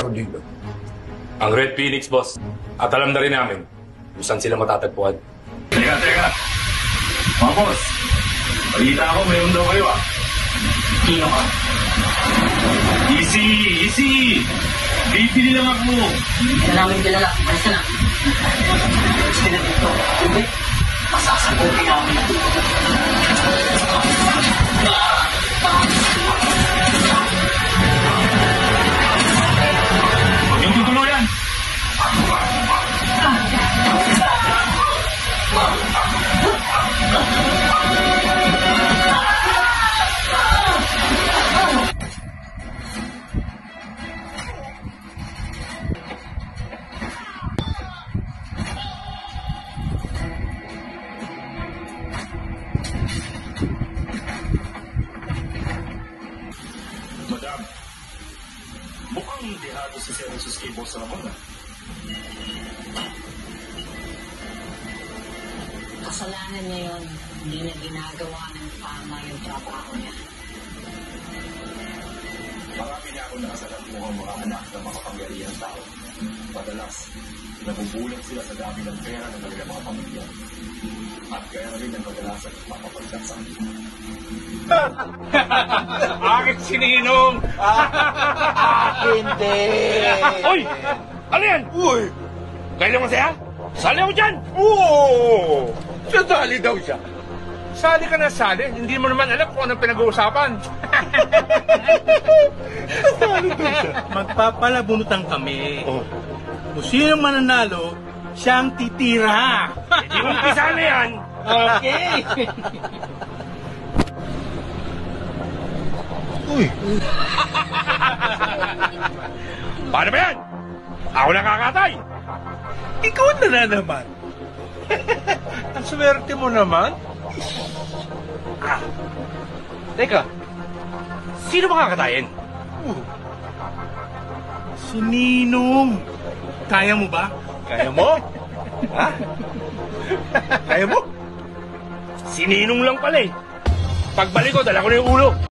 meron dito? Ang Red Phoenix, boss. At alam na rin namin kung saan sila matatagpuan. Teka. Mga boss, balita ako, mayroon daw kayo ah. Sino ka? Easy! Bibili lang ako. Hindi ka namin kilala. Alis ka na. Alis ka na dito. Hindi. Masasagutin namin. Huwag yung tutuluyan. Madam, mukhang dehado si Sir Jesus kay Boss Ramon ah. Kasalanan niya yun. Hindi na ginagawa ng tama yung trabaho niya. Marami niya ako nakasalat mo ang mga anak ng makapangyarihang tao. Madalas, nabubulag sila sa dami ng pera ng kanilang mga pamilya. At kaya rin ang kadalasan mapapagkaksan. Akin si Ninong! Hindi! Uy! Ano yan? Uy! Kailan masaya? Sali ako dyan! Oo! Sadali daw siya. Sali ka na sali. Hindi mo naman alam kung anong pinag-uusapan. Magpapalabunutan kami. Oh. Kung sino mananalo, siyang titira. Hindi mo umpisa na yan. Okay. Uy! Paano ba yan? Ako nakakatay. Ikaw na naman. Ang swerte mo naman. Teka, sino ba kakatayin? Si Ninong. Kaya mo ba? Kaya mo? Ha? Kaya mo? Si Ninong lang pala eh. Pagbalik ko, dala ko na yung ulo.